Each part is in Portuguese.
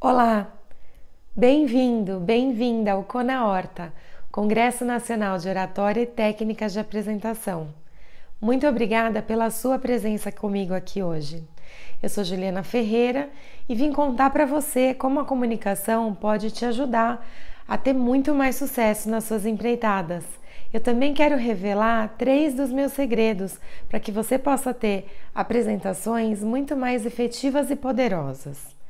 Olá, bem-vindo, bem-vinda ao CONAHORTA, Congresso Nacional de Oratória e Técnicas de Apresentação. Muito obrigada pela sua presença comigo aqui hoje. Eu sou Juliana Ferreira e vim contar para você como a comunicação pode te ajudar a ter muito mais sucesso nas suas empreitadas. Eu também quero revelar 3 dos meus segredos para que você possa ter apresentações muito mais efetivas e poderosas.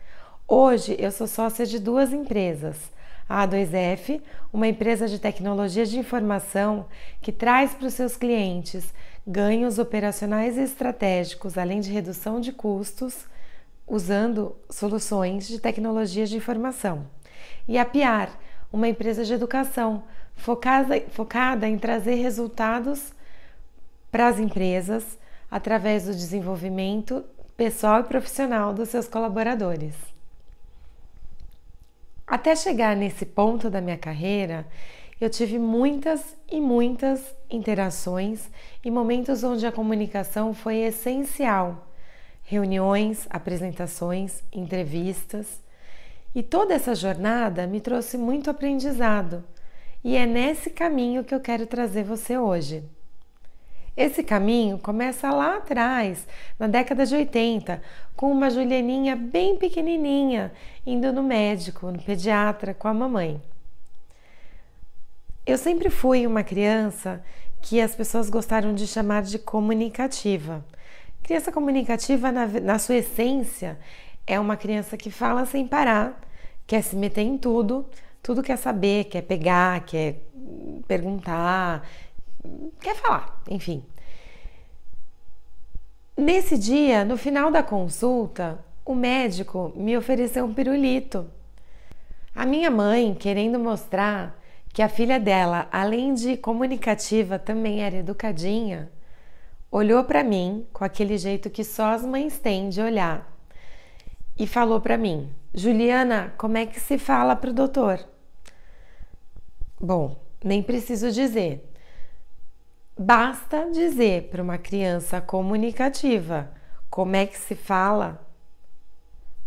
Hoje eu sou sócia de 2 empresas. A A2F, uma empresa de tecnologia de informação que traz para os seus clientes ganhos operacionais e estratégicos, além de redução de custos, usando soluções de tecnologia de informação. E a PIAR, uma empresa de educação focada em trazer resultados para as empresas através do desenvolvimento pessoal e profissional dos seus colaboradores. Até chegar nesse ponto da minha carreira, eu tive muitas e muitas interações e momentos onde a comunicação foi essencial. Reuniões, apresentações, entrevistas. E toda essa jornada me trouxe muito aprendizado. E é nesse caminho que eu quero trazer você hoje. Esse caminho começa lá atrás, na década de 80, com uma Julianinha bem pequenininha, indo no médico, no pediatra, com a mamãe. Eu sempre fui uma criança que as pessoas gostaram de chamar de comunicativa. Criança comunicativa, na sua essência, é uma criança que fala sem parar, quer se meter em tudo, tudo quer saber, quer pegar, quer perguntar, quer falar, enfim. Nesse dia, no final da consulta, o médico me ofereceu um pirulito. A minha mãe, querendo mostrar que a filha dela, além de comunicativa, também era educadinha, olhou para mim com aquele jeito que só as mães têm de olhar e falou para mim: Juliana, como é que se fala pro doutor? Bom, nem preciso dizer. Basta dizer para uma criança comunicativa como é que se fala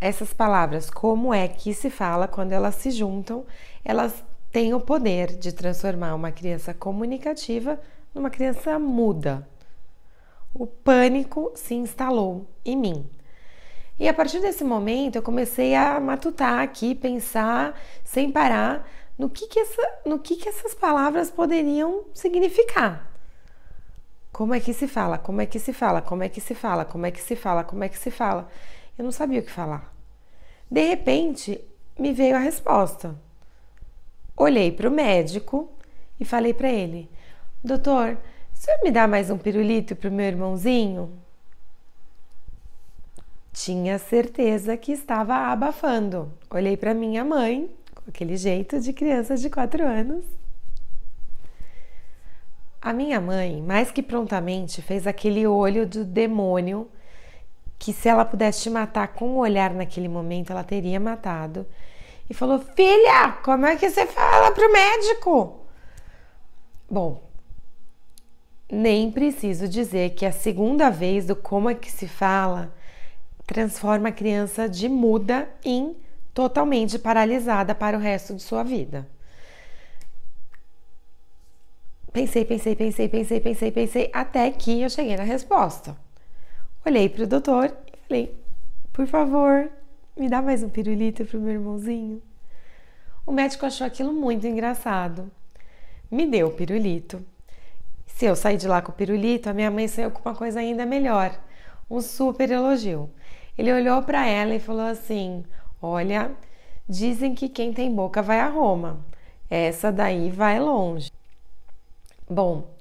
essas palavras, como é que se fala, quando elas se juntam, elas têm o poder de transformar uma criança comunicativa numa criança muda. O pânico se instalou em mim. E a partir desse momento eu comecei a matutar aqui, pensar sem parar no que essas palavras poderiam significar. Como é que se fala? Como é que se fala? Como é que se fala? Como é que se fala? Como é que se fala? Eu não sabia o que falar. De repente, me veio a resposta. Olhei para o médico e falei para ele: doutor, o senhor me dá mais um pirulito para o meu irmãozinho? Tinha certeza que estava abafando. Olhei para minha mãe, com aquele jeito de criança de 4 anos. A minha mãe, mais que prontamente, fez aquele olho do demônio que, se ela pudesse te matar com um olhar naquele momento, ela teria matado. E falou: filha, como é que você fala pro médico? Bom, nem preciso dizer que a segunda vez do como é que se fala transforma a criança de muda em totalmente paralisada para o resto de sua vida. Pensei, até que eu cheguei na resposta. Olhei para o doutor e falei: por favor, me dá mais um pirulito para o meu irmãozinho. O médico achou aquilo muito engraçado. Me deu o pirulito. Se eu sair de lá com o pirulito, a minha mãe saiu com uma coisa ainda melhor. Um super elogio. Ele olhou para ela e falou assim: olha, dizem que quem tem boca vai a Roma. Essa daí vai longe. Bom,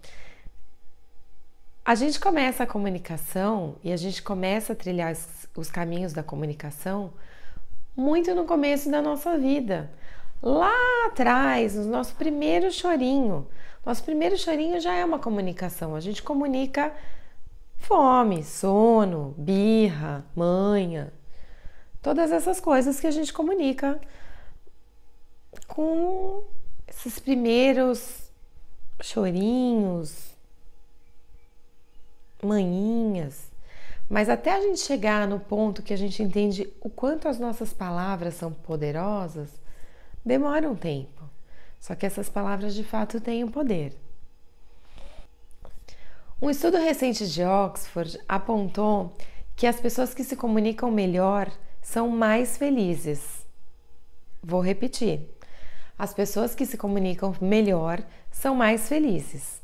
a gente começa a comunicação e a gente começa a trilhar os caminhos da comunicação muito no começo da nossa vida. Lá atrás, no nosso primeiro chorinho. Nosso primeiro chorinho já é uma comunicação. A gente comunica fome, sono, birra, manha. Todas essas coisas que a gente comunica com esses primeiros chorinhos, manhinhas. Mas até a gente chegar no ponto que a gente entende o quanto as nossas palavras são poderosas, demora um tempo. Só que essas palavras de fato têm um poder. Um estudo recente de Oxford apontou que as pessoas que se comunicam melhor são mais felizes. Vou repetir. As pessoas que se comunicam melhor são mais felizes.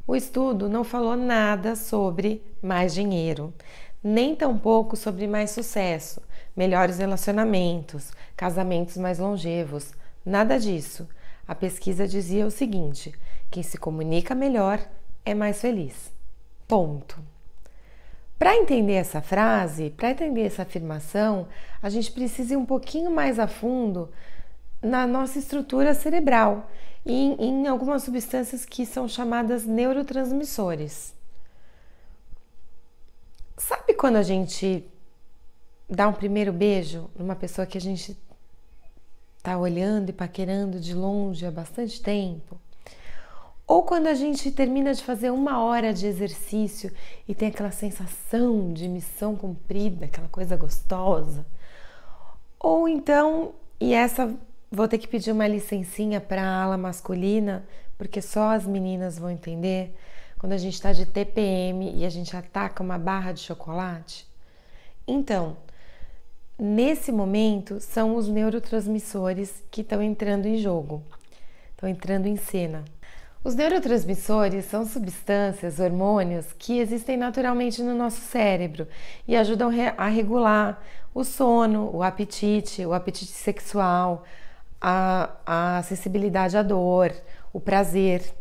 O estudo não falou nada sobre mais dinheiro, nem tampouco sobre mais sucesso, melhores relacionamentos, casamentos mais longevos, nada disso. A pesquisa dizia o seguinte: quem se comunica melhor é mais feliz. Ponto. Para entender essa frase, para entender essa afirmação, a gente precisa ir um pouquinho mais a fundo na nossa estrutura cerebral e em algumas substâncias que são chamadas neurotransmissores. Sabe quando a gente dá um primeiro beijo numa pessoa que a gente tá olhando e paquerando de longe há bastante tempo? Ou quando a gente termina de fazer 1 hora de exercício e tem aquela sensação de missão cumprida, aquela coisa gostosa? Ou então, e essa vou ter que pedir uma licencinha para a ala masculina, porque só as meninas vão entender, quando a gente está de TPM e a gente ataca uma barra de chocolate? Então, nesse momento, são os neurotransmissores que estão entrando em jogo, estão entrando em cena. Os neurotransmissores são substâncias, hormônios que existem naturalmente no nosso cérebro e ajudam a regular o sono, o apetite sexual, a sensibilidade à dor, o prazer.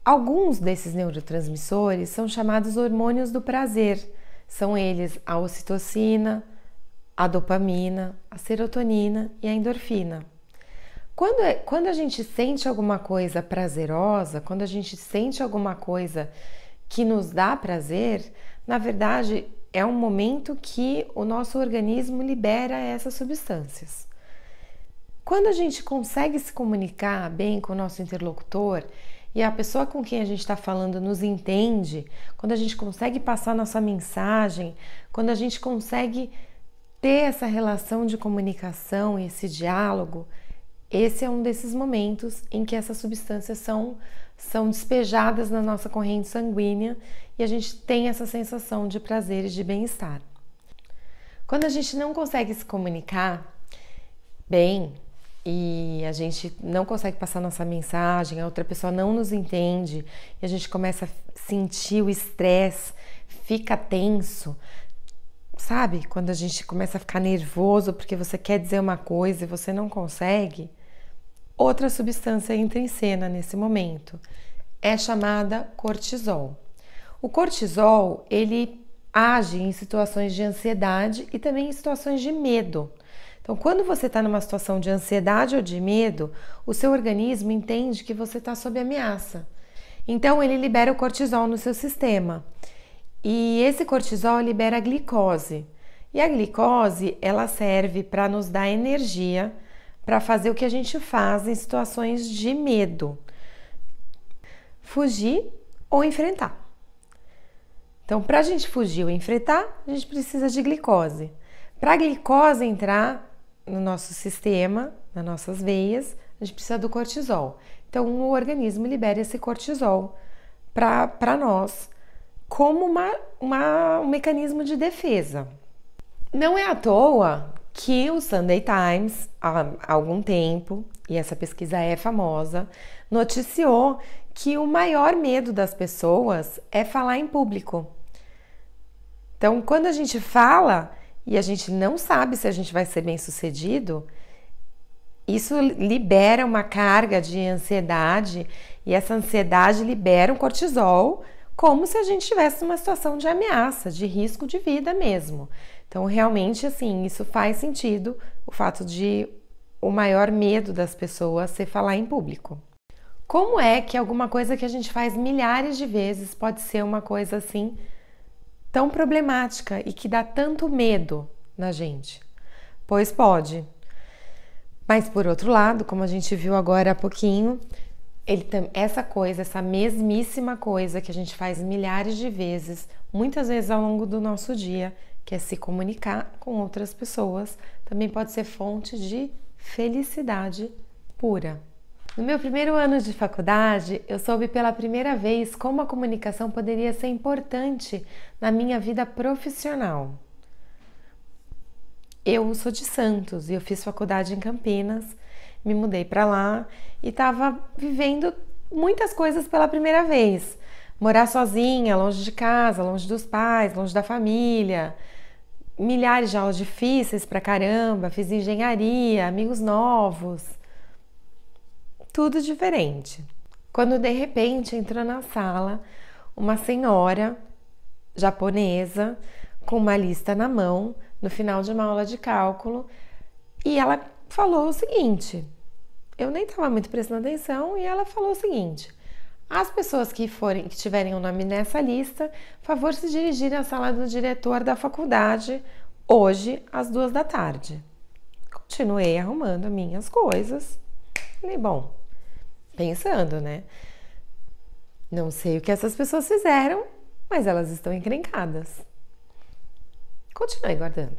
Alguns desses neurotransmissores são chamados hormônios do prazer. São eles a ocitocina, a dopamina, a serotonina e a endorfina. Quando a gente sente alguma coisa prazerosa, quando a gente sente alguma coisa que nos dá prazer, na verdade é um momento que o nosso organismo libera essas substâncias. Quando a gente consegue se comunicar bem com o nosso interlocutor e a pessoa com quem a gente está falando nos entende, quando a gente consegue passar nossa mensagem, quando a gente consegue ter essa relação de comunicação e esse diálogo, esse é um desses momentos em que essas substâncias são despejadas na nossa corrente sanguínea e a gente tem essa sensação de prazer e de bem-estar. Quando a gente não consegue se comunicar bem e a gente não consegue passar nossa mensagem, a outra pessoa não nos entende e a gente começa a sentir o estresse, fica tenso, sabe? Quando a gente começa a ficar nervoso porque você quer dizer uma coisa e você não consegue, outra substância entra em cena nesse momento. É chamada cortisol. O cortisol, ele age em situações de ansiedade e também em situações de medo. Então, quando você está numa situação de ansiedade ou de medo, o seu organismo entende que você está sob ameaça. Então, ele libera o cortisol no seu sistema. E esse cortisol libera a glicose. E a glicose, ela serve para nos dar energia para fazer o que a gente faz em situações de medo: fugir ou enfrentar. Então, para a gente fugir ou enfrentar, a gente precisa de glicose. Para a glicose entrar no nosso sistema, nas nossas veias, a gente precisa do cortisol. Então, o organismo libera esse cortisol para nós como um mecanismo de defesa. Não é à toa que o Sunday Times, há algum tempo, e essa pesquisa é famosa, noticiou que o maior medo das pessoas é falar em público. Então, quando a gente fala e a gente não sabe se a gente vai ser bem-sucedido, isso libera uma carga de ansiedade e essa ansiedade libera um cortisol, como se a gente estivesse numa situação de ameaça, de risco de vida mesmo. Então, realmente, assim, isso faz sentido, o fato de o maior medo das pessoas ser falar em público. Como é que alguma coisa que a gente faz milhares de vezes pode ser uma coisa assim tão problemática e que dá tanto medo na gente? Pois pode. Mas por outro lado, como a gente viu agora há pouquinho, essa mesmíssima coisa que a gente faz milhares de vezes muitas vezes ao longo do nosso dia, que é se comunicar com outras pessoas, também pode ser fonte de felicidade pura. No meu primeiro ano de faculdade, eu soube pela primeira vez como a comunicação poderia ser importante na minha vida profissional. Eu sou de Santos e eu fiz faculdade em Campinas, me mudei para lá e estava vivendo muitas coisas pela primeira vez. Morar sozinha, longe de casa, longe dos pais, longe da família, milhares de aulas difíceis pra caramba, fiz engenharia, amigos novos, tudo diferente. Quando de repente entrou na sala uma senhora japonesa com uma lista na mão no final de uma aula de cálculo e ela falou o seguinte, eu nem estava muito prestando atenção e ela falou o seguinte, as pessoas que tiverem o nome nessa lista, favor se dirigir à sala do diretor da faculdade hoje às 14h. Continuei arrumando minhas coisas. Falei, bom, pensando, né? Não sei o que essas pessoas fizeram, mas elas estão encrencadas. Continuei guardando.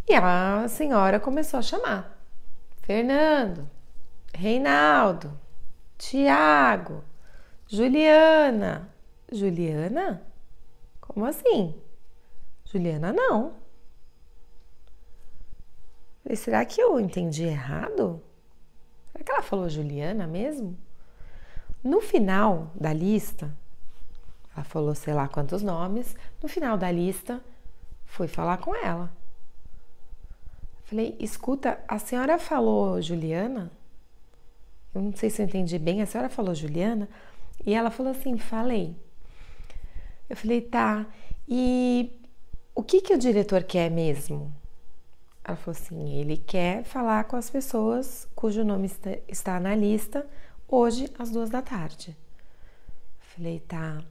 E a senhora começou a chamar. Fernando, Reinaldo, Tiago, Juliana. Juliana? Como assim? Juliana não. Falei, será que eu entendi errado? Será que ela falou Juliana mesmo? No final da lista, ela falou sei lá quantos nomes, no final da lista, fui falar com ela. Falei, escuta, a senhora falou Juliana? Eu não sei se eu entendi bem, a senhora falou Juliana? E ela falou assim, falei. Eu falei, tá, e o que o diretor quer mesmo? Ela falou assim, ele quer falar com as pessoas cujo nome está na lista hoje às 14h. Falei, tá,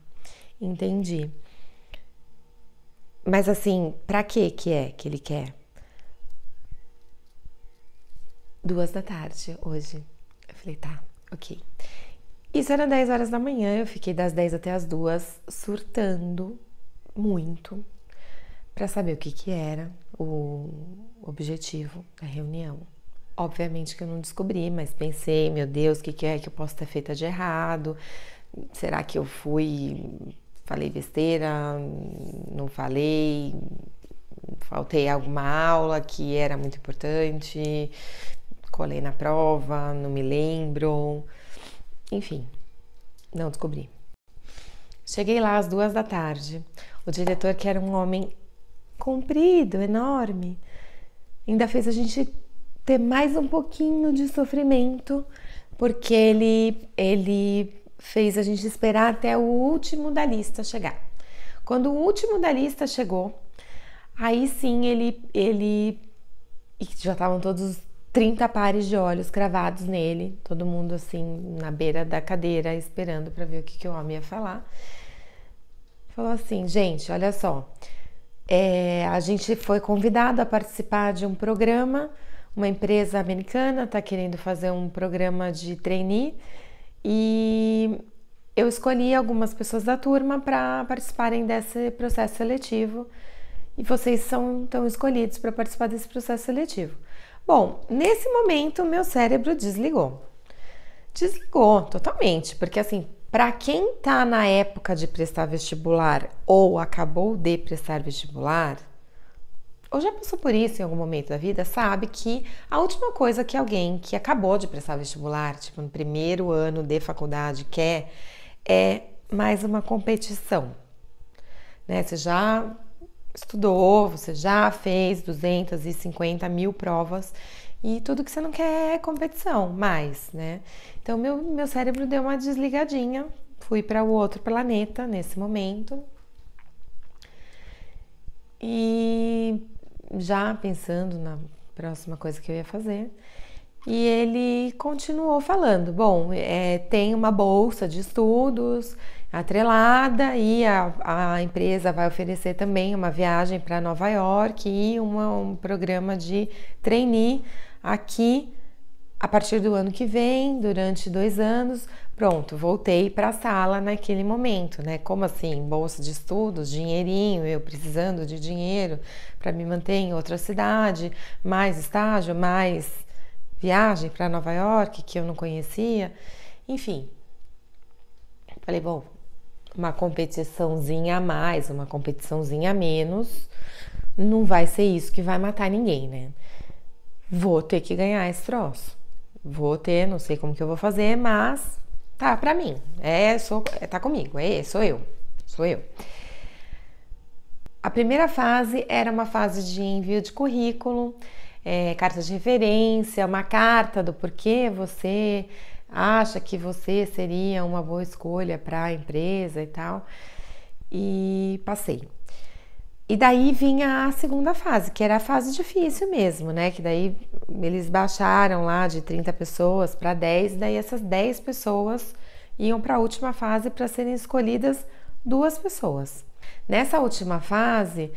entendi. Mas assim, pra que ele quer? 14h hoje. Eu falei, tá, ok. Isso era 10h da manhã, eu fiquei das 10 até as 2 surtando muito para saber o que era o objetivo da reunião. Obviamente que eu não descobri, mas pensei, meu Deus, o que é que eu posso ter feito de errado? Será que eu falei besteira, não falei, faltei alguma aula que era muito importante, colei na prova, não me lembro, enfim, não descobri. Cheguei lá às 14h, o diretor, que era um homem comprido, enorme, ainda fez a gente ter mais um pouquinho de sofrimento, porque ele fez a gente esperar até o último da lista chegar. Quando o último da lista chegou, aí sim e já estavam todos os 30 pares de olhos cravados nele, todo mundo assim na beira da cadeira esperando para ver o que o homem ia falar. Falou assim, gente, olha só, a gente foi convidado a participar de um programa, uma empresa americana está querendo fazer um programa de trainee e eu escolhi algumas pessoas da turma para participarem desse processo seletivo e vocês estão escolhidos para participar desse processo seletivo. Bom, nesse momento meu cérebro desligou totalmente, porque assim, para quem tá na época de prestar vestibular ou acabou de prestar vestibular, ou já passou por isso em algum momento da vida, sabe que a última coisa que alguém que acabou de prestar vestibular, tipo no primeiro ano de faculdade, quer é mais uma competição, né? Você já estudou, você já fez 250 mil provas e tudo que você não quer é competição mais, né? Então meu cérebro deu uma desligadinha, fui para o outro planeta nesse momento e já pensando na próxima coisa que eu ia fazer. E ele continuou falando, bom, tem uma bolsa de estudos atrelada e a empresa vai oferecer também uma viagem para Nova York e um programa de trainee aqui A partir do ano que vem, durante 2 anos, pronto, voltei para a sala naquele momento, né? Como assim? Bolsa de estudos, dinheirinho, eu precisando de dinheiro para me manter em outra cidade, mais estágio, mais viagem para Nova York que eu não conhecia, enfim. Falei, bom, uma competiçãozinha a mais, uma competiçãozinha a menos, não vai ser isso que vai matar ninguém, né? Vou ter que ganhar esse troço. Vou ter, não sei como que eu vou fazer, mas tá pra mim. Tá comigo, sou eu. A primeira fase era uma fase de envio de currículo, carta de referência, uma carta do porquê você acha que você seria uma boa escolha para a empresa e tal. E passei. E daí vinha a segunda fase, que era a fase difícil mesmo, né? Que daí eles baixaram lá de 30 pessoas para 10, e daí essas 10 pessoas iam para a última fase para serem escolhidas 2 pessoas. Nessa última fase,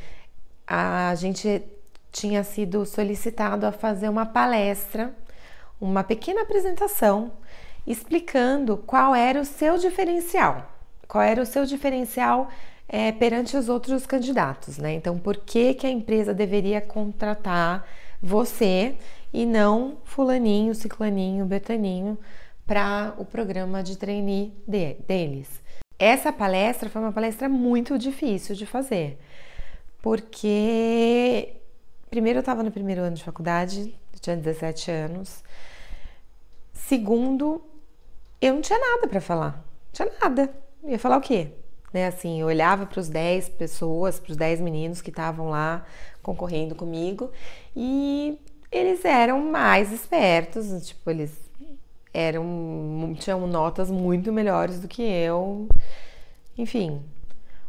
a gente tinha sido solicitado a fazer uma palestra, uma pequena apresentação, explicando qual era o seu diferencial. Qual era o seu diferencial perante os outros candidatos, né? Então, por que a empresa deveria contratar você e não fulaninho, ciclaninho, betaninho para o programa de trainee deles? Essa palestra foi uma palestra muito difícil de fazer, porque primeiro eu estava no primeiro ano de faculdade, eu tinha 17 anos. Segundo, eu não tinha nada para falar, não tinha nada. Eu ia falar o quê? Né, assim, eu olhava para os 10 pessoas, para os 10 meninos que estavam lá concorrendo comigo e eles eram mais espertos, tipo, eles tinham notas muito melhores do que eu. Enfim,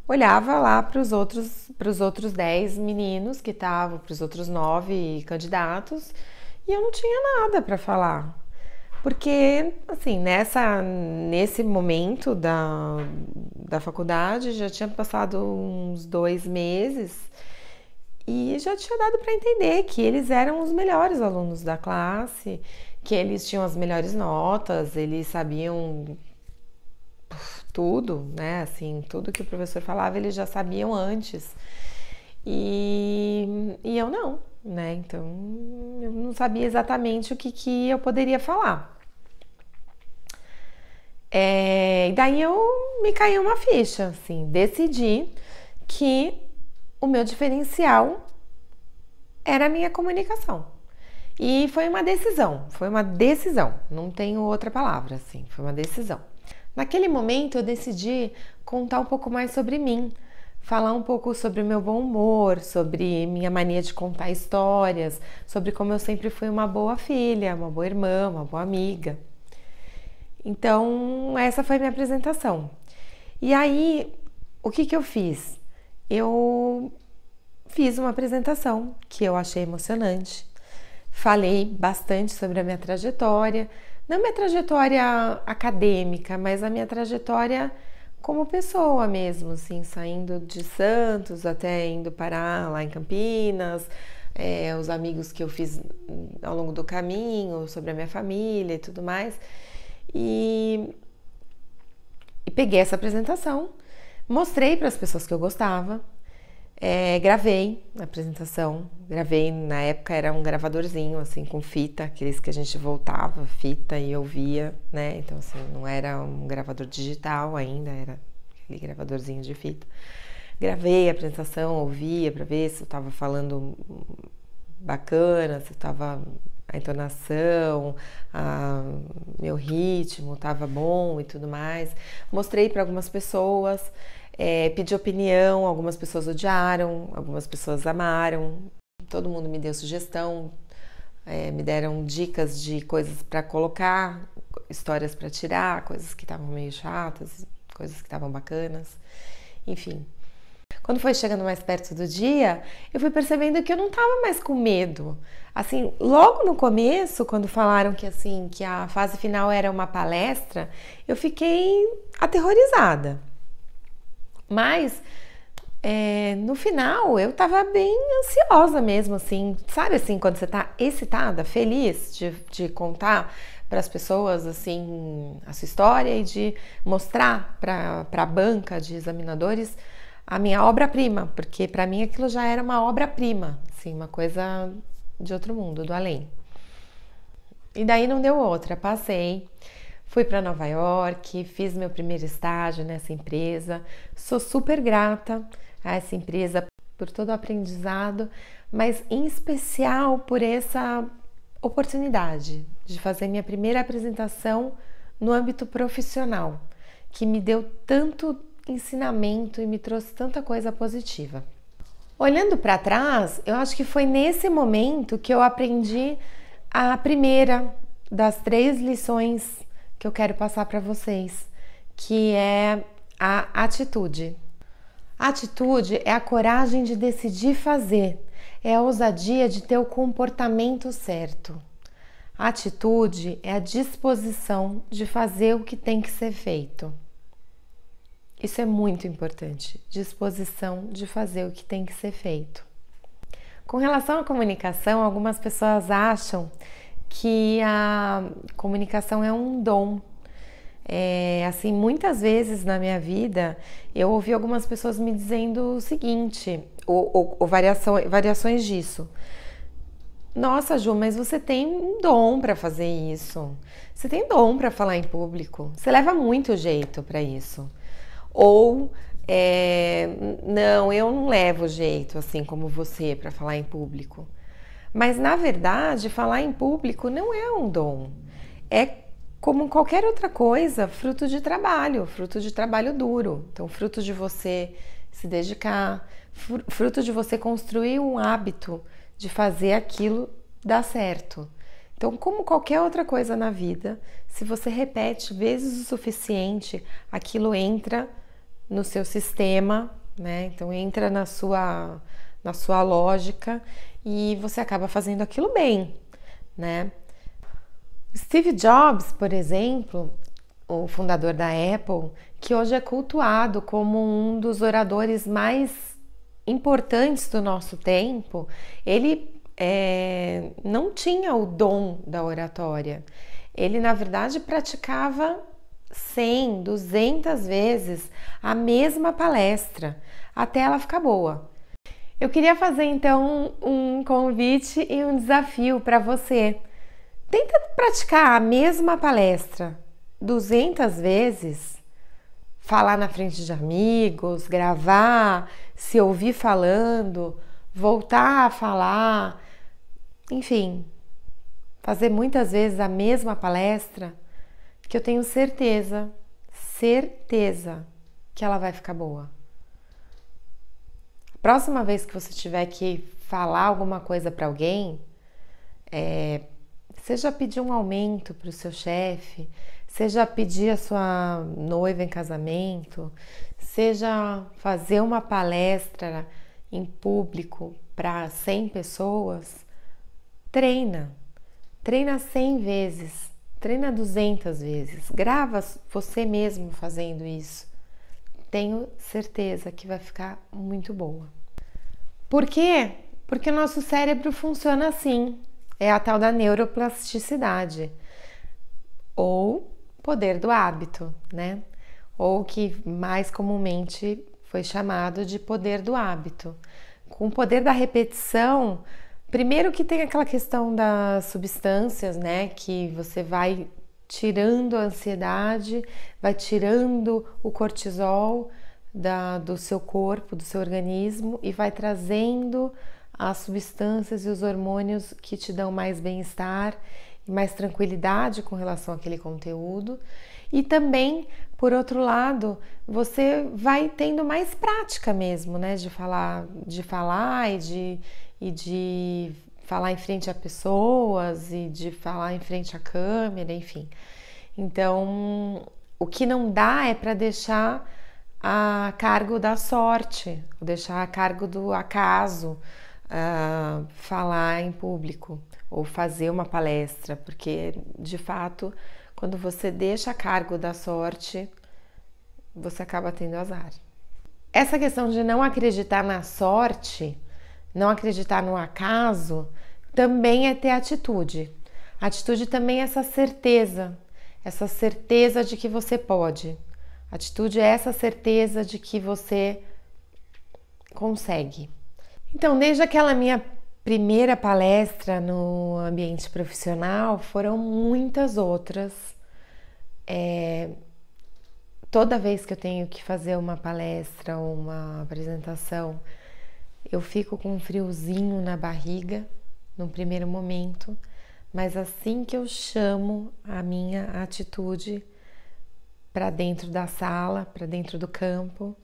olhava lá para os outros 10 meninos que estavam, para os outros 9 candidatos e eu não tinha nada para falar. Porque, assim, nesse momento da faculdade, já tinha passado uns 2 meses e já tinha dado para entender que eles eram os melhores alunos da classe, que eles tinham as melhores notas, eles sabiam tudo, né? Assim, tudo que o professor falava, eles já sabiam antes. E eu não, né? Então, eu não sabia exatamente o que eu poderia falar. E daí me caiu uma ficha, assim, decidi que o meu diferencial era a minha comunicação. E foi uma decisão, não tenho outra palavra, assim, foi uma decisão. Naquele momento eu decidi contar um pouco mais sobre mim, falar um pouco sobre o meu bom humor, sobre minha mania de contar histórias, sobre como eu sempre fui uma boa filha, uma boa irmã, uma boa amiga. Então, essa foi a minha apresentação. E aí, o que eu fiz? Eu fiz uma apresentação que eu achei emocionante. Falei bastante sobre a minha trajetória, não minha trajetória acadêmica, mas a minha trajetória como pessoa mesmo, assim, saindo de Santos até indo parar lá em Campinas, os amigos que eu fiz ao longo do caminho, sobre a minha família e tudo mais. E peguei essa apresentação, mostrei para as pessoas que eu gostava, gravei a apresentação, na época era um gravadorzinho assim com fita, aqueles que a gente voltava fita e ouvia, né? Então assim, não era um gravador digital ainda, era aquele gravadorzinho de fita. Gravei a apresentação, ouvia para ver se eu estava falando bacana, se eu estava a entonação, meu ritmo estava bom e tudo mais. Mostrei para algumas pessoas, pedi opinião, algumas pessoas odiaram, algumas pessoas amaram. Todo mundo me deu sugestão, me deram dicas de coisas para colocar, histórias para tirar, coisas que estavam meio chatas, coisas que estavam bacanas, enfim. Quando foi chegando mais perto do dia, eu fui percebendo que eu não estava mais com medo. Assim, logo no começo, quando falaram que a fase final era uma palestra, eu fiquei aterrorizada. Mas no final eu tava bem ansiosa mesmo, assim, sabe assim, quando você tá excitada, feliz de contar para as pessoas assim a sua história e de mostrar para a banca de examinadores a minha obra-prima, porque para mim aquilo já era uma obra-prima, assim, uma coisa de outro mundo, do além. E daí não deu outra, passei, fui para Nova York, fiz meu primeiro estágio nessa empresa, sou super grata a essa empresa por todo o aprendizado, mas em especial por essa oportunidade de fazer minha primeira apresentação no âmbito profissional, que me deu tanto ensinamento e me trouxe tanta coisa positiva. Olhando para trás, eu acho que foi nesse momento que eu aprendi a primeira das 3 lições que eu quero passar para vocês, que é a atitude. A atitude é a coragem de decidir fazer, é a ousadia de ter o comportamento certo. A atitude é a disposição de fazer o que tem que ser feito. Isso é muito importante, disposição de fazer o que tem que ser feito. Com relação à comunicação, algumas pessoas acham que a comunicação é um dom. Assim, muitas vezes na minha vida eu ouvi algumas pessoas me dizendo o seguinte, ou variações disso. Nossa, Ju, mas você tem um dom para fazer isso. Você tem dom para falar em público. Você leva muito jeito para isso. Ou, não, eu não levo jeito assim como você para falar em público. Mas, na verdade, falar em público não é um dom. É como qualquer outra coisa, fruto de trabalho duro. Então, fruto de você se dedicar, fruto de você construir um hábito de fazer aquilo dar certo. Então, como qualquer outra coisa na vida, se você repete vezes o suficiente, aquilo entra no seu sistema, né? Então entra na sua lógica e você acaba fazendo aquilo bem, né? Steve Jobs, por exemplo, o fundador da Apple, que hoje é cultuado como um dos oradores mais importantes do nosso tempo, ele não tinha o dom da oratória. Ele, na verdade, praticava 100, 200 vezes a mesma palestra, até ela ficar boa. Eu queria fazer, então, um convite e um desafio para você. Tenta praticar a mesma palestra 200 vezes, falar na frente de amigos, gravar, se ouvir falando, voltar a falar, enfim, fazer muitas vezes a mesma palestra, que eu tenho certeza que ela vai ficar boa. A próxima vez que você tiver que falar alguma coisa para alguém, seja pedir um aumento para o seu chefe, seja pedir a sua noiva em casamento, seja fazer uma palestra em público para 100 pessoas, treina 100 vezes, treina 200 vezes, grava você mesmo fazendo isso. Tenho certeza que vai ficar muito boa. Por quê? Porque o nosso cérebro funciona assim. É a tal da neuroplasticidade, ou poder do hábito, né? Ou que mais comumente foi chamado de poder do hábito. Com o poder da repetição, primeiro que tem aquela questão das substâncias, né? Que você vai tirando a ansiedade, vai tirando o cortisol do seu corpo, do seu organismo e vai trazendo as substâncias e os hormônios que te dão mais bem-estar e mais tranquilidade com relação àquele conteúdo. E também, por outro lado, você vai tendo mais prática mesmo, né? De falar e de falar em frente a pessoas e de falar em frente à câmera, enfim. Então, o que não dá é para deixar a cargo da sorte, deixar a cargo do acaso, falar em público ou fazer uma palestra, porque de fato, quando você deixa a cargo da sorte, você acaba tendo azar. essa questão de não acreditar na sorte, não acreditar no acaso, também é ter atitude. Atitude também é essa certeza de que você pode. Atitude é essa certeza de que você consegue. Então, desde aquela minha primeira palestra no ambiente profissional, foram muitas outras. Toda vez que eu tenho que fazer uma palestra ou uma apresentação, eu fico com um friozinho na barriga no primeiro momento, mas assim que eu chamo a minha atitude para dentro da sala, para dentro do campo,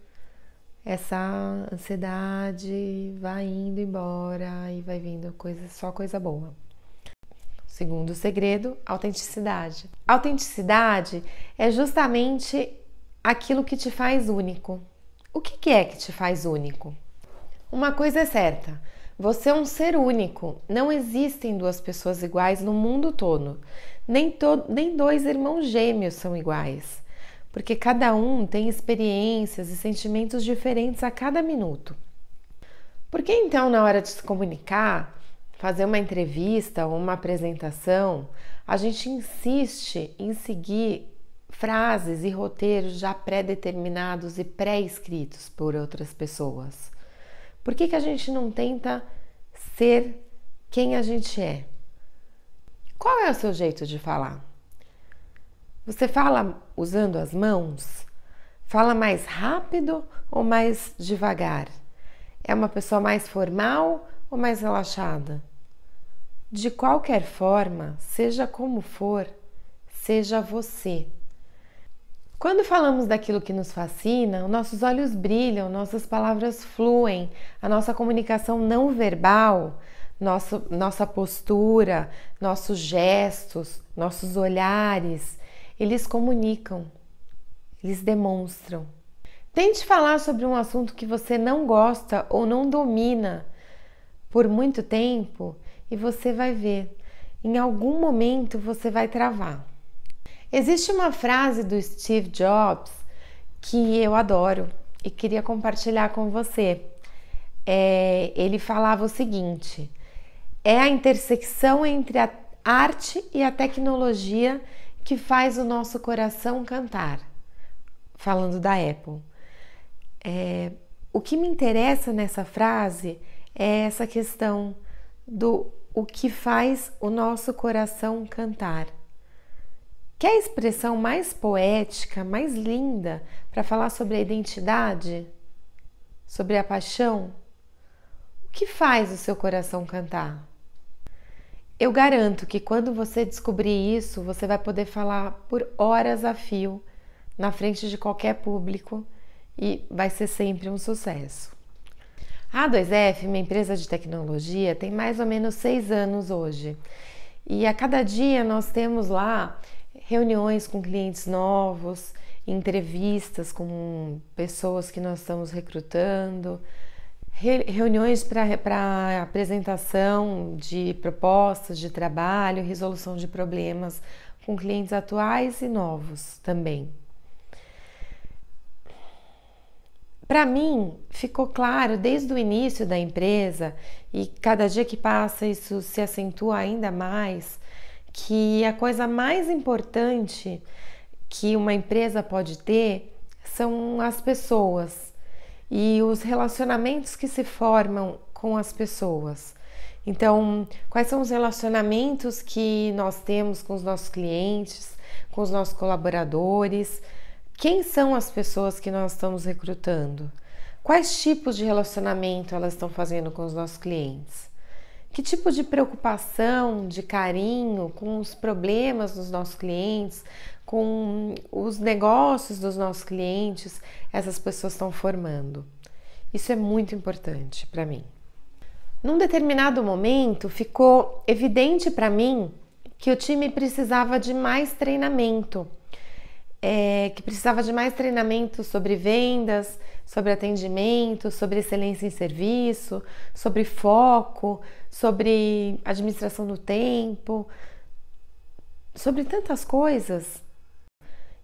essa ansiedade vai indo embora e vai vindo só coisa boa. Segundo segredo, autenticidade. Autenticidade é justamente aquilo que te faz único. O que é que te faz único? Uma coisa é certa, você é um ser único. Não existem duas pessoas iguais no mundo todo. Nem dois irmãos gêmeos são iguais, porque cada um tem experiências e sentimentos diferentes a cada minuto. Por que então, na hora de se comunicar, fazer uma entrevista ou uma apresentação, a gente insiste em seguir frases e roteiros já pré-determinados e pré-escritos por outras pessoas? Por que a gente não tenta ser quem a gente é? Qual é o seu jeito de falar? Você fala usando as mãos? Fala mais rápido ou mais devagar? É uma pessoa mais formal ou mais relaxada? De qualquer forma, seja como for, seja você. Quando falamos daquilo que nos fascina, nossos olhos brilham, nossas palavras fluem, a nossa comunicação não verbal, nossa postura, nossos gestos, nossos olhares, eles comunicam, eles demonstram. Tente falar sobre um assunto que você não gosta ou não domina por muito tempo e você vai ver, em algum momento você vai travar. Existe uma frase do Steve Jobs que eu adoro e queria compartilhar com você. Ele falava o seguinte: é a intersecção entre a arte e a tecnologia que faz o nosso coração cantar. Falando da Apple. O que me interessa nessa frase é essa questão do o que faz o nosso coração cantar. Quer a expressão mais poética, mais linda para falar sobre a identidade? Sobre a paixão? O que faz o seu coração cantar? Eu garanto que quando você descobrir isso, você vai poder falar por horas a fio, na frente de qualquer público, e vai ser sempre um sucesso. A A2F, uma empresa de tecnologia, tem mais ou menos 6 anos hoje. E a cada dia nós temos lá reuniões com clientes novos, entrevistas com pessoas que nós estamos recrutando, reuniões para apresentação de propostas de trabalho, resolução de problemas com clientes atuais e novos também. Para mim, ficou claro desde o início da empresa, e cada dia que passa isso se acentua ainda mais, que a coisa mais importante que uma empresa pode ter são as pessoas e os relacionamentos que se formam com as pessoas. Então, quais são os relacionamentos que nós temos com os nossos clientes, com os nossos colaboradores? Quem são as pessoas que nós estamos recrutando? Quais tipos de relacionamento elas estão fazendo com os nossos clientes? Que tipo de preocupação, de carinho com os problemas dos nossos clientes, com os negócios dos nossos clientes, essas pessoas estão formando? Isso é muito importante para mim. Num determinado momento, ficou evidente para mim que o time precisava de mais treinamento, sobre vendas, sobre atendimento, sobre excelência em serviço, sobre foco, sobre administração do tempo, sobre tantas coisas.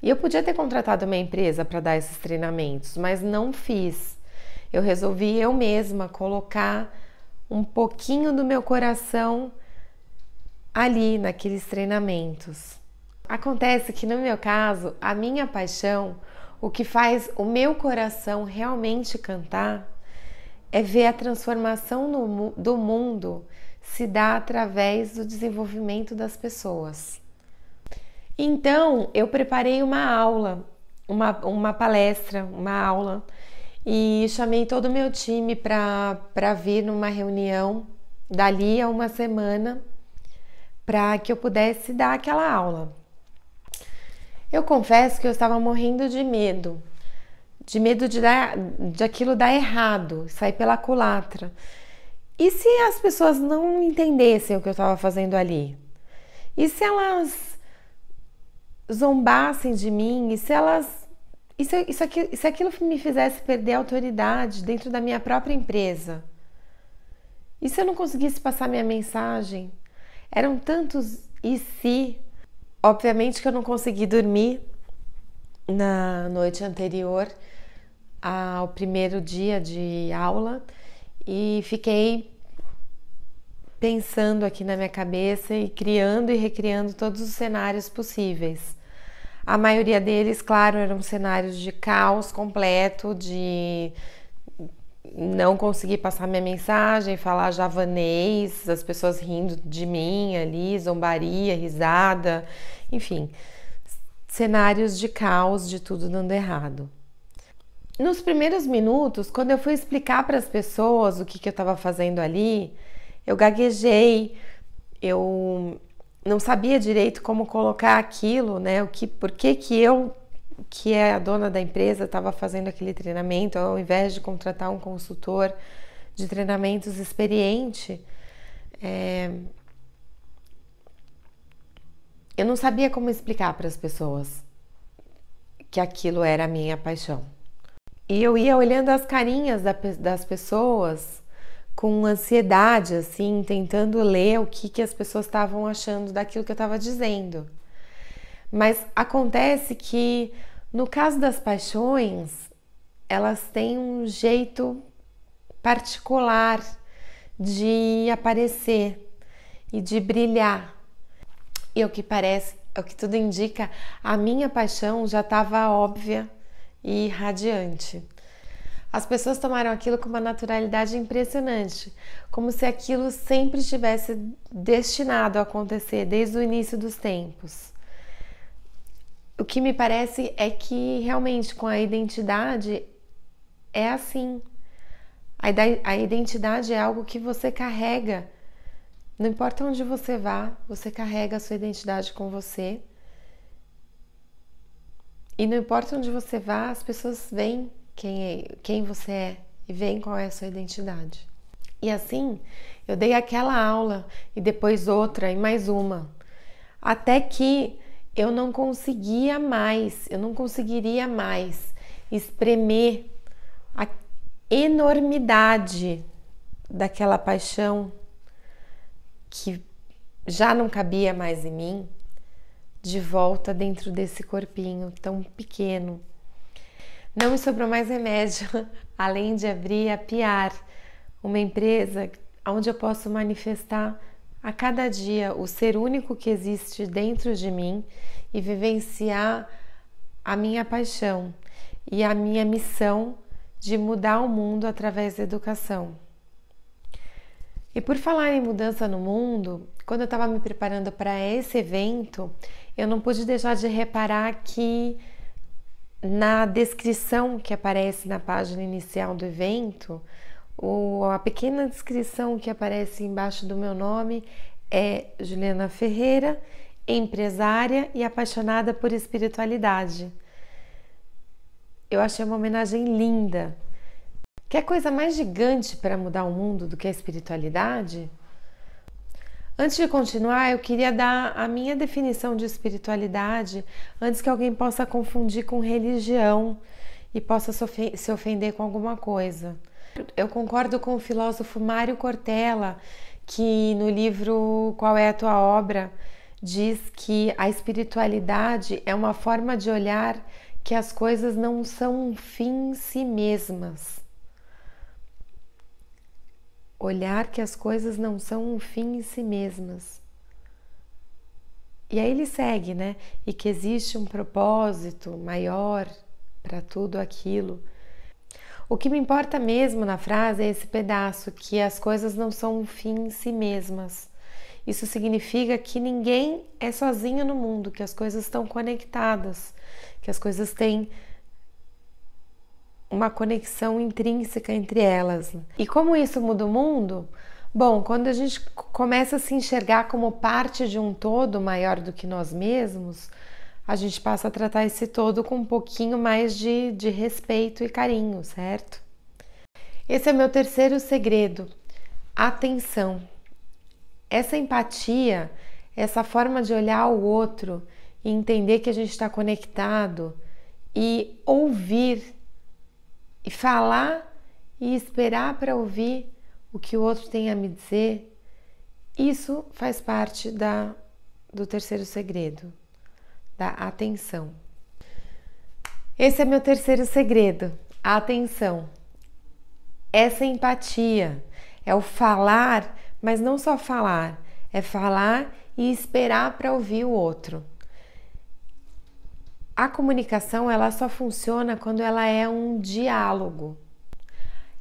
E eu podia ter contratado uma empresa para dar esses treinamentos, mas não fiz. eu resolvi eu mesma colocar um pouquinho do meu coração ali naqueles treinamentos. Acontece que no meu caso, a minha paixão, o que faz o meu coração realmente cantar, é ver a transformação do mundo se dar através do desenvolvimento das pessoas. Então, eu preparei uma aula, uma palestra, uma aula, e chamei todo o meu time para vir numa reunião dali a uma semana para que eu pudesse dar aquela aula. Eu confesso que eu estava morrendo de medo de aquilo dar errado, sair pela culatra. E se as pessoas não entendessem o que eu estava fazendo ali? E se elas zombassem de mim? E se aquilo me fizesse perder a autoridade dentro da minha própria empresa? E se eu não conseguisse passar minha mensagem? Eram tantos e se. Obviamente que eu não consegui dormir na noite anterior ao primeiro dia de aula e fiquei pensando aqui na minha cabeça e criando e recriando todos os cenários possíveis. A maioria deles, claro, eram cenários de caos completo, de não conseguir passar minha mensagem, falar javanês, as pessoas rindo de mim ali, zombaria, risada, enfim, cenários de caos, de tudo dando errado. Nos primeiros minutos, quando eu fui explicar para as pessoas o que eu estava fazendo ali, eu gaguejei, eu não sabia direito como colocar aquilo, né? Por que eu, que é a dona da empresa, estava fazendo aquele treinamento, ao invés de contratar um consultor de treinamentos experiente. Eu não sabia como explicar para as pessoas que aquilo era a minha paixão. E eu ia olhando as carinhas das pessoas com ansiedade, assim, tentando ler o que as pessoas estavam achando daquilo que eu estava dizendo. Mas acontece que, no caso das paixões, elas têm um jeito particular de aparecer e de brilhar. E o que parece, o que tudo indica, a minha paixão já estava óbvia e radiante. As pessoas tomaram aquilo com uma naturalidade impressionante, como se aquilo sempre estivesse destinado a acontecer desde o início dos tempos. O que me parece é que realmente com a identidade é assim. A identidade é algo que você carrega. Não importa onde você vá, você carrega a sua identidade com você. E não importa onde você vá, as pessoas veem quem você é e veem qual é a sua identidade. E assim, eu dei aquela aula e depois outra e mais uma. Até que eu não conseguiria mais espremer a enormidade daquela paixão que já não cabia mais em mim, de volta dentro desse corpinho tão pequeno. Não me sobrou mais remédio, além de abrir a Piar, uma empresa onde eu posso manifestar a cada dia o ser único que existe dentro de mim e vivenciar a minha paixão e a minha missão de mudar o mundo através da educação. E por falar em mudança no mundo, quando eu estava me preparando para esse evento, eu não pude deixar de reparar que na descrição que aparece na página inicial do evento, a pequena descrição que aparece embaixo do meu nome é Juliana Ferreira, empresária e apaixonada por espiritualidade. Eu achei uma homenagem linda. Quer coisa mais gigante para mudar o mundo do que a espiritualidade? Antes de continuar, eu queria dar a minha definição de espiritualidade antes que alguém possa confundir com religião e possa se ofender com alguma coisa. Eu concordo com o filósofo Mário Cortella, que no livro Qual é a Tua Obra diz que a espiritualidade é uma forma de olhar que as coisas não são um fim em si mesmas. olhar que as coisas não são um fim em si mesmas. E aí ele segue, né? E que existe um propósito maior para tudo aquilo. O que me importa mesmo na frase é esse pedaço, que as coisas não são um fim em si mesmas. Isso significa que ninguém é sozinho no mundo, que as coisas estão conectadas, que as coisas têm uma conexão intrínseca entre elas. E como isso muda o mundo? Bom, quando a gente começa a se enxergar como parte de um todo maior do que nós mesmos, a gente passa a tratar esse todo com um pouquinho mais de respeito e carinho, certo? Esse é meu terceiro segredo: atenção. Essa empatia, essa forma de olhar o outro e entender que a gente está conectado e ouvir e falar e esperar para ouvir o que o outro tem a me dizer, isso faz parte do terceiro segredo, da atenção. Esse é meu terceiro segredo, a atenção. Essa empatia é o falar, mas não só falar, é falar e esperar para ouvir o outro. A comunicação, ela só funciona quando ela é um diálogo.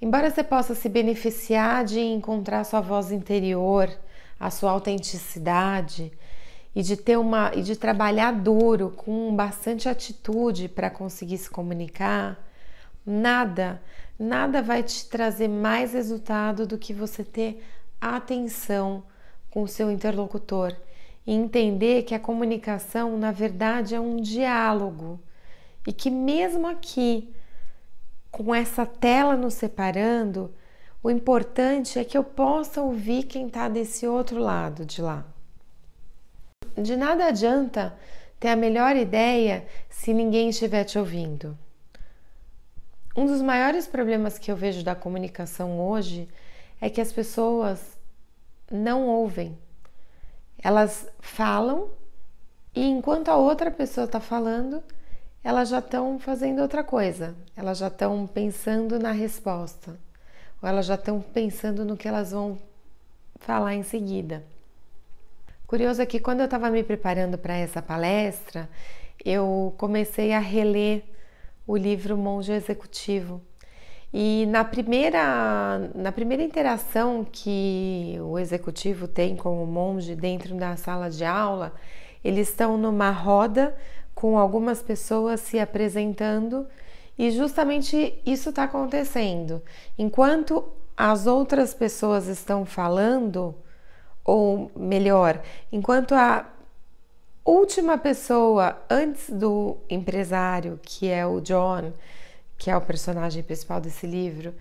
Embora você possa se beneficiar de encontrar sua voz interior, a sua autenticidade e de trabalhar duro com bastante atitude para conseguir se comunicar, nada vai te trazer mais resultado do que você ter atenção com o seu interlocutor e entender que a comunicação, na verdade, é um diálogo e que mesmo aqui, com essa tela nos separando, o importante é que eu possa ouvir quem está desse outro lado de lá. De nada adianta ter a melhor ideia se ninguém estiver te ouvindo. Um dos maiores problemas que eu vejo da comunicação hoje é que as pessoas não ouvem. Elas falam e enquanto a outra pessoa está falando, elas já estão fazendo outra coisa. Elas já estão pensando na resposta. Ou elas já estão pensando no que elas vão falar em seguida. Curioso é que quando eu estava me preparando para essa palestra, eu comecei a reler o livro Monge Executivo. E na primeira interação que o executivo tem com o monge dentro da sala de aula, eles estão numa roda com algumas pessoas se apresentando e justamente isso está acontecendo. Enquanto as outras pessoas estão falando, ou melhor, enquanto a última pessoa antes do empresário, que é o John, que é o personagem principal desse livro,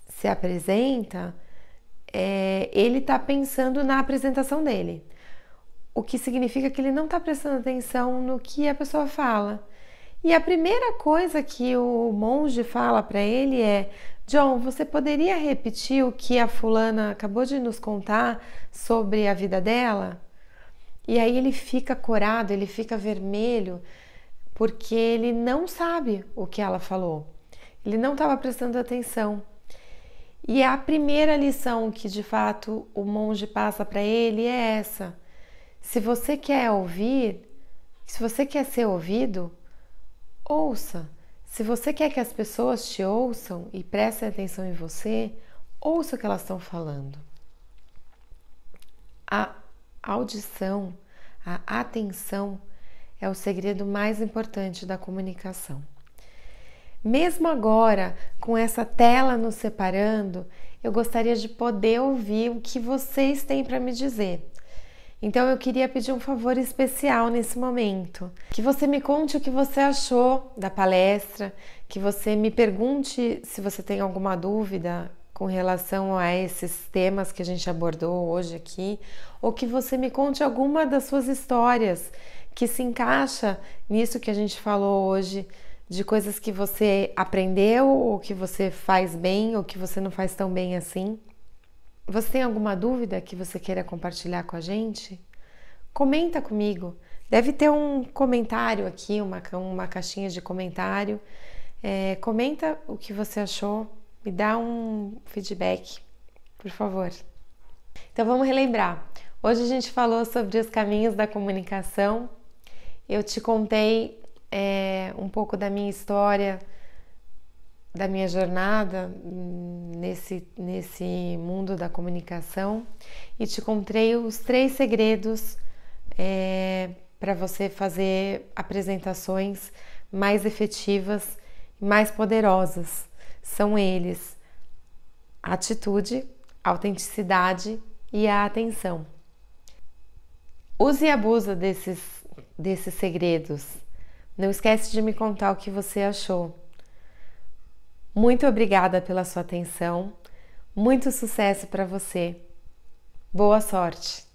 se apresenta, ele está pensando na apresentação dele. O que significa que ele não está prestando atenção no que a pessoa fala. E a primeira coisa que o monge fala para ele é: John, você poderia repetir o que a fulana acabou de nos contar sobre a vida dela? E aí ele fica corado, ele fica vermelho, porque ele não sabe o que ela falou. Ele não estava prestando atenção. E a primeira lição que de fato o monge passa para ele é essa: se você quer ouvir, se você quer ser ouvido, ouça. Se você quer que as pessoas te ouçam e prestem atenção em você, ouça o que elas estão falando. A audição, a atenção é o segredo mais importante da comunicação. Mesmo agora, com essa tela nos separando, eu gostaria de poder ouvir o que vocês têm para me dizer. Então eu queria pedir um favor especial nesse momento, que você me conte o que você achou da palestra, que você me pergunte se você tem alguma dúvida com relação a esses temas que a gente abordou hoje aqui, ou que você me conte alguma das suas histórias que se encaixa nisso que a gente falou hoje, de coisas que você aprendeu, ou que você faz bem, ou que você não faz tão bem assim. Você tem alguma dúvida que você queira compartilhar com a gente? Comenta comigo. Deve ter um comentário aqui, uma caixinha de comentário. Comenta o que você achou, me dá um feedback. por favor. Então vamos relembrar. Hoje a gente falou sobre os caminhos da comunicação. Eu te contei um pouco da minha história, da minha jornada nesse mundo da comunicação e te contei os 3 segredos para você fazer apresentações mais efetivas e mais poderosas. São eles: a atitude, a autenticidade e a atenção. Use e abusa desses segredos. Não esquece de me contar o que você achou. Muito obrigada pela sua atenção. Muito sucesso para você. Boa sorte!